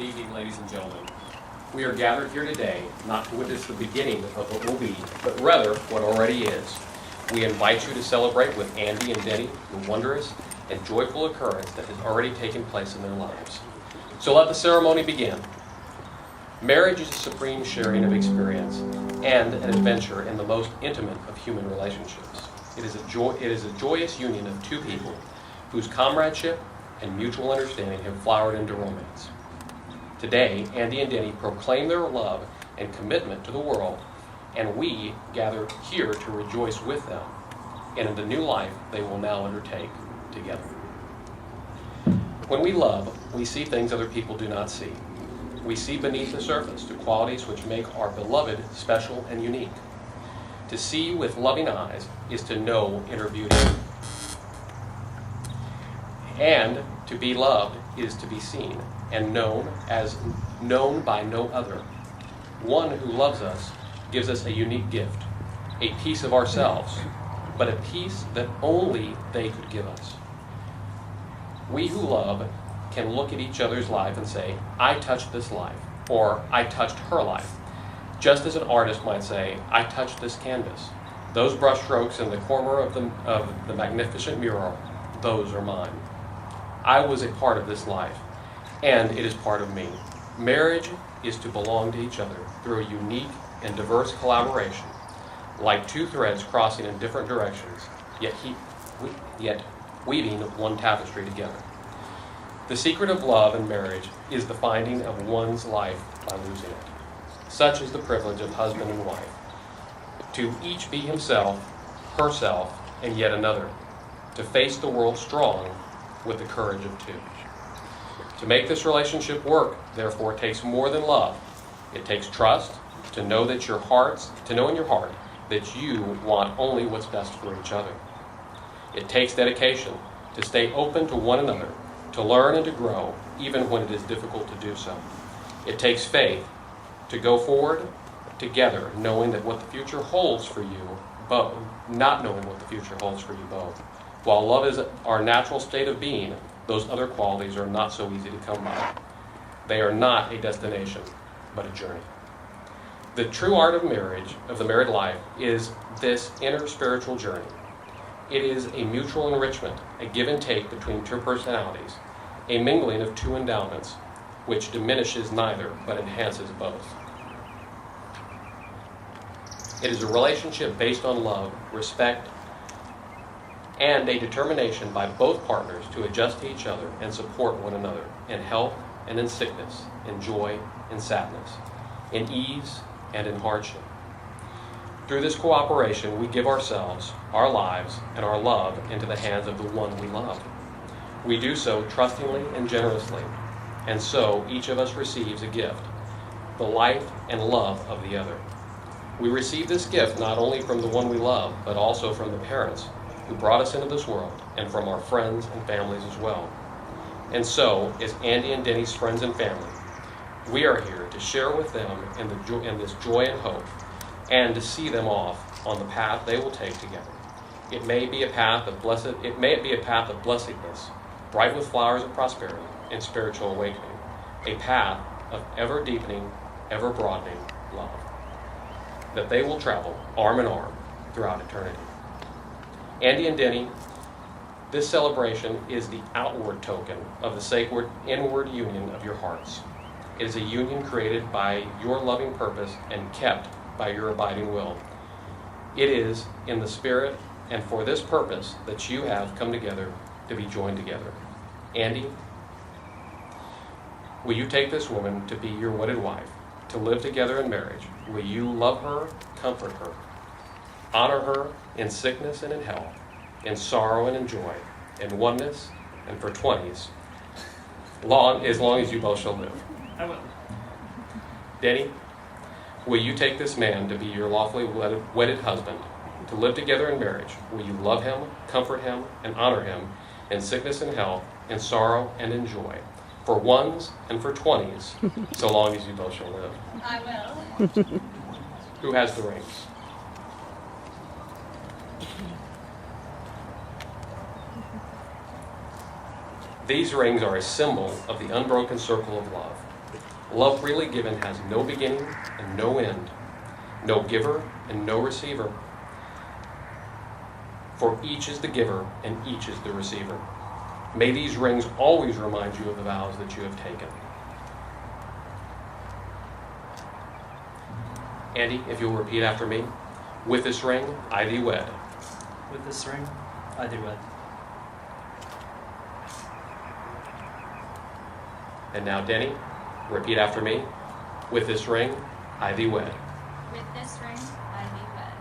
evening, ladies and gentlemen. We are gathered here today not to witness the beginning of what will be, but rather what already is. We invite you to celebrate with Andy and Denny the wondrous and joyful occurrence that has already taken place in their lives. So let the ceremony begin. Marriage is a supreme sharing of experience and an adventure in the most intimate of human relationships. It is a joyous union of two people whose comradeship and mutual understanding have flowered into romance. Today, Andy and Denny proclaim their love and commitment to the world, and we gather here to rejoice with them and in the new life they will now undertake together. When we love, we see things other people do not see. We see beneath the surface the qualities which make our beloved special and unique. To see with loving eyes is to know inner beauty. And to be loved is to be seen and known as known by no other. One who loves us gives us a unique gift, a piece of ourselves, but a piece that only they could give us. We who love can look at each other's life and say, I touched this life, or I touched her life. Just as an artist might say, I touched this canvas. Those brushstrokes in the corner of the magnificent mural, those are mine. I was a part of this life, and it is part of me. Marriage is to belong to each other through a unique and diverse collaboration, like two threads crossing in different directions, yet weaving one tapestry together. The secret of love and marriage is the finding of one's life by losing it. Such is the privilege of husband and wife, to each be himself, herself, and yet another, to face the world strong with the courage of two. To make this relationship work, therefore, takes more than love. It takes trust to know in your heart that you want only what's best for each other. It takes dedication to stay open to one another, to learn and to grow, even when it is difficult to do so. It takes faith to go forward together, knowing that what the future holds for you both, not knowing what the future holds for you both. While love is our natural state of being, those other qualities are not so easy to come by. They are not a destination, but a journey. The true art of marriage, of the married life, is this inner spiritual journey. It is a mutual enrichment, a give and take between two personalities, a mingling of two endowments, which diminishes neither, but enhances both. It is a relationship based on love, respect, and a determination by both partners to adjust to each other and support one another in health and in sickness, in joy and sadness, in ease and in hardship. Through this cooperation, we give ourselves, our lives, and our love into the hands of the one we love. We do so trustingly and generously, and so each of us receives a gift, the life and love of the other. We receive this gift not only from the one we love, but also from the parents who brought us into this world, and from our friends and families as well. And so, as Andy and Denny's friends and family, we are here to share with them in this joy and hope, and to see them off on the path they will take together. It may be a path of blessedness, bright with flowers of prosperity and spiritual awakening, a path of ever deepening, ever broadening love, that they will travel arm in arm throughout eternity. Andy and Denny, this celebration is the outward token of the sacred inward union of your hearts. It is a union created by your loving purpose and kept by your abiding will. It is in the spirit and for this purpose that you have come together to be joined together. Andy, will you take this woman to be your wedded wife, to live together in marriage? Will you love her, comfort her, honor her in sickness and in health, in sorrow and in joy, in oneness and for 20s, as long as you both shall live? I will. Denny, will you take this man to be your lawfully wedded husband, to live together in marriage? Will you love him, comfort him, and honor him in sickness and health, in sorrow and in joy, for ones and for 20s, so long as you both shall live? I will. Who has the rings? These rings are a symbol of the unbroken circle of love. Love freely given has no beginning and no end, no giver and no receiver. For each is the giver and each is the receiver. May these rings always remind you of the vows that you have taken. Andy, if you'll repeat after me. With this ring, I thee wed. With this ring, I thee wed. And now, Deni, repeat after me. With this ring, I thee wed. With this ring, I thee wed.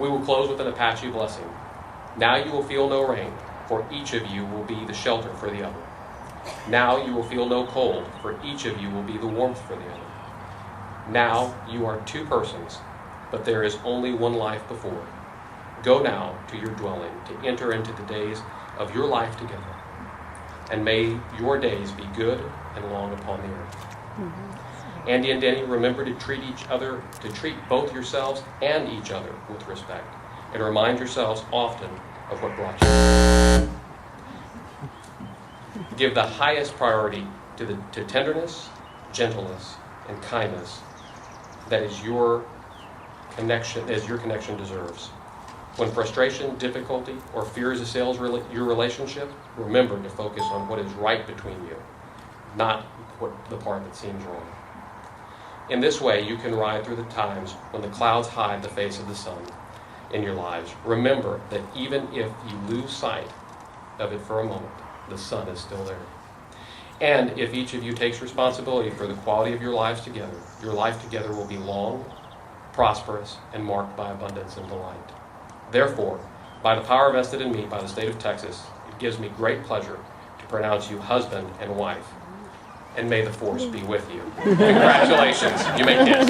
We will close with an Apache blessing. Now you will feel no rain, for each of you will be the shelter for the other. Now you will feel no cold, for each of you will be the warmth for the other. Now you are two persons, but there is only one life before. Go now to your dwelling to enter into the days of your life together, and may your days be good and long upon the earth. Andy and Deni, remember to treat both yourselves and each other with respect, and remind yourselves often of what brought you. Give the highest priority to tenderness, gentleness, and kindness that is your connection deserves. When frustration, difficulty, or fears assails your relationship, remember to focus on what is right between you, not the part that seems wrong. In this way, you can ride through the times when the clouds hide the face of the sun in your lives. Remember that even if you lose sight of it for a moment, the sun is still there. And if each of you takes responsibility for the quality of your lives together, your life together will be long, prosperous, and marked by abundance and delight. Therefore, by the power vested in me by the state of Texas, it gives me great pleasure to pronounce you husband and wife. And may the force be with you. Congratulations. You may kiss.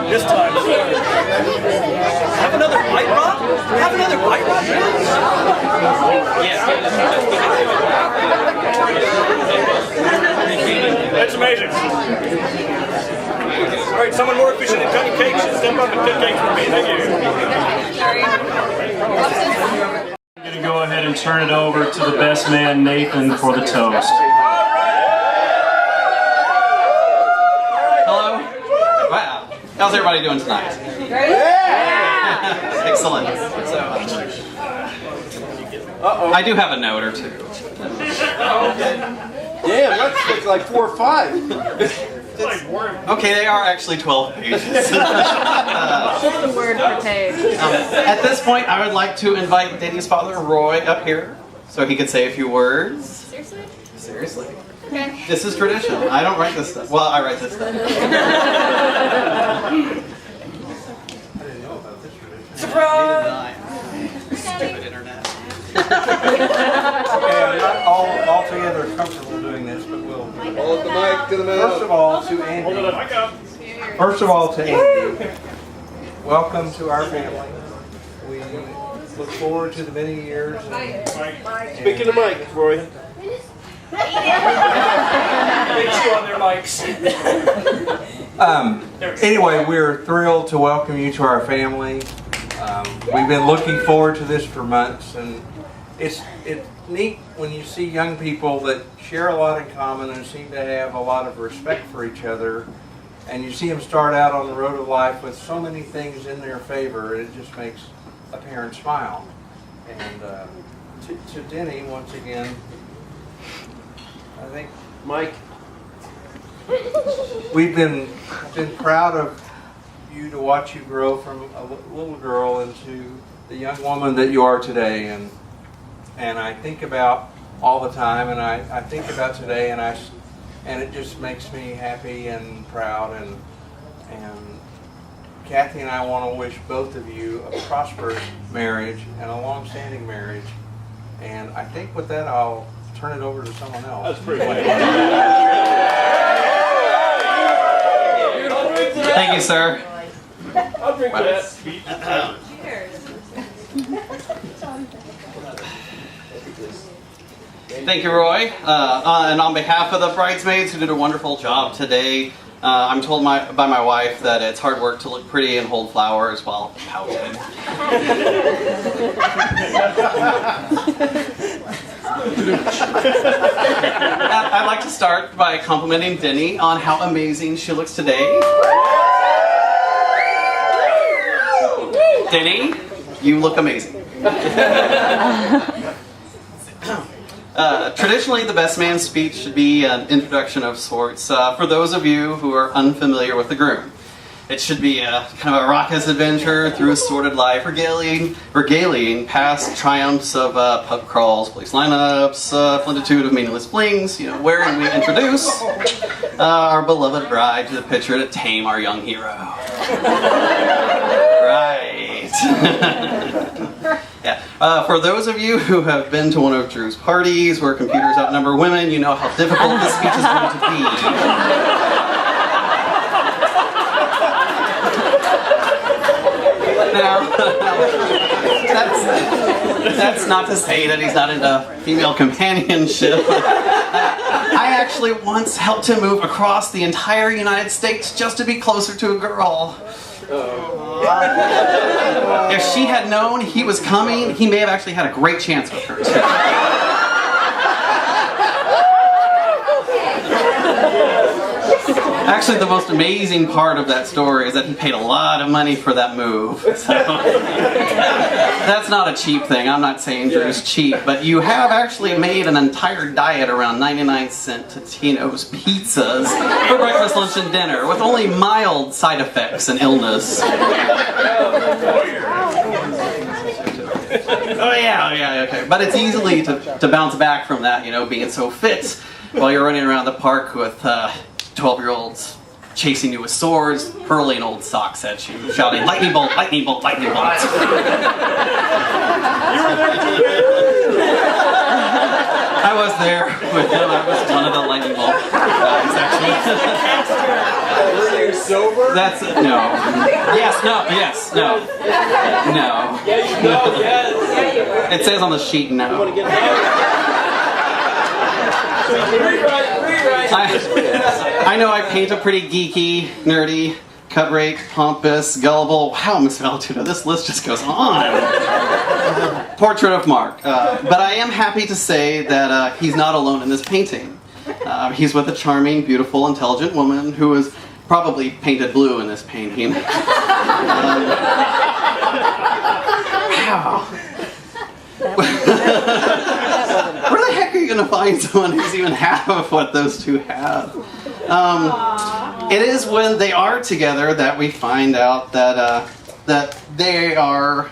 This time. Have another bite, Rob? Have another bite, Rob? That's amazing. All right, someone more efficient at cutting cakes, step up and cut cakes for me. Thank you. I'm going to go ahead and turn it over to the best man, Nathan, for the toast. Hello? Wow. How's everybody doing tonight? Great! Yeah. Excellent. So, I do have a note or two. Damn, that looks like 4 or 5. Okay, they are actually 12 pages. Just the word per page. At this point, I would like to invite Deni's father, Roy, up here so he could say a few words. Seriously? Seriously. Okay. This is tradition. I don't write this stuff. Well, I write this stuff. Surprise! Stupid internet. Not all together comfortable doing this, but we'll. Hold the mic to the middle. First of all, to Andy. First of all, to Andy. Welcome to our family. We look forward to the many years. Speaking of Mike, Roy. Anyway, we're thrilled to welcome you to our family. We've been looking forward to this for months, and it's neat when you see young people that share a lot in common and seem to have a lot of respect for each other, and you see them start out on the road of life with so many things in their favor. It just makes a parent smile. And to Denny, once again, I think Mike. we've been proud of you to watch you grow from a little girl into the young woman that you are today, and I think about all the time, and I think about today, and it just makes me happy and proud, and Kathy and I want to wish both of you a prosperous marriage and a long-standing marriage. And I think with that, I'll turn it over to someone else. That's pretty funny. Thank you, sir. I'll drink that. Thank you, Roy. And on behalf of the bridesmaids who did a wonderful job today, I'm told by my wife that it's hard work to look pretty and hold flowers while pouting. I'd like to start by complimenting Deni on how amazing she looks today. Deni, you look amazing. Traditionally, the best man's speech should be an introduction of sorts for those of you who are unfamiliar with the groom. It should be a kind of a raucous adventure through a sordid life, regaling past triumphs of pub crawls, police lineups, plenitude of meaningless flings, wherein we introduce our beloved bride to the pitcher to tame our young hero. Right. Yeah. For those of you who have been to one of Drew's parties where computers outnumber women, you know how difficult this speech is going to be. Now, that's not to say that he's not into female companionship. I actually once helped him move across the entire United States just to be closer to a girl. If she had known he was coming, he may have actually had a great chance with her, too. Actually, the most amazing part of that story is that he paid a lot of money for that move. So, that's not a cheap thing. I'm not saying Drew's cheap, but you have actually made an entire diet around 99-cent Totino's pizzas for breakfast, lunch, and dinner with only mild side effects and illness. Oh yeah, okay. But it's easily to bounce back from that, being so fit while you're running around the park with 12-year-olds chasing you with swords, hurling old socks at you, shouting, "Lightning bolt, lightning bolt, lightning bolt." I was there with him. I was one of the lightning bolt guys, actually. Were you sober? That's no. Yes, no, yes, no. No. Yeah, you know, yes. It says on the sheet no. You want to get I know I paint a pretty geeky, nerdy, cut rate, pompous, gullible. Wow, Miss Valetutto, this list just goes on. Portrait of Mark. But I am happy to say that he's not alone in this painting. He's with a charming, beautiful, intelligent woman who is probably painted blue in this painting. Wow. Where the heck are you going to find someone who's even half of what those two have? It is when they are together that we find out that that they are.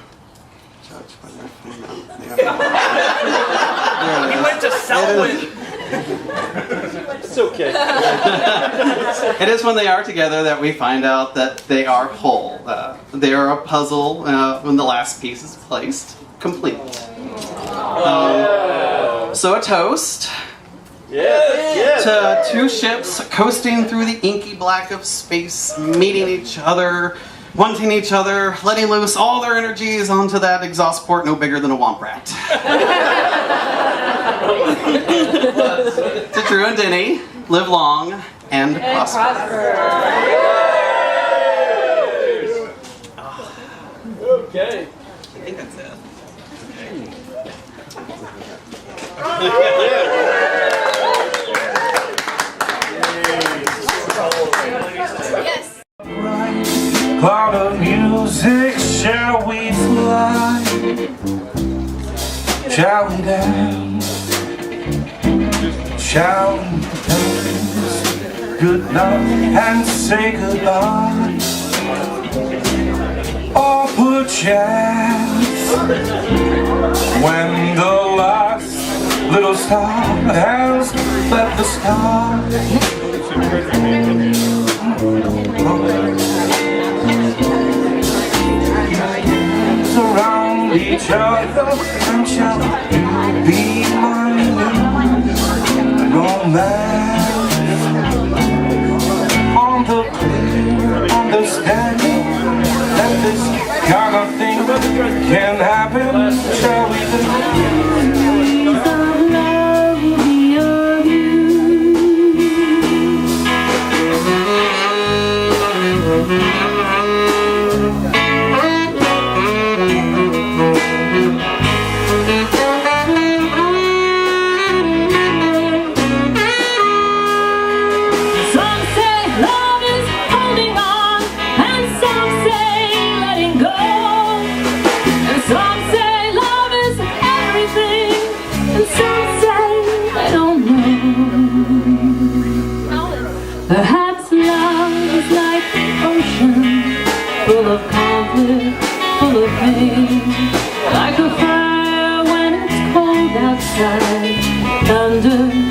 You went to Selwyn. It's okay. It is when they are together that we find out that they are whole. They are a puzzle when the last piece is placed, complete. So a toast Yes. to two ships coasting through the inky black of space, meeting each other wanting each other, letting loose all their energies onto that exhaust port no bigger than a womp rat. To Drew and Denny, live long and prosper. Okay. I think that's it. Yes. Cloud of music, shall we fly? Shall we dance? Shall we dance? Good night and say goodbye. Or perchance, when the last little star has left the sky, surround each other and shall you be my new romance? On the clear understanding that this kind of thing can happen, shall we believe the love of you? Perhaps love is like the ocean, full of conflict, full of pain, like a fire when it's cold outside, thunder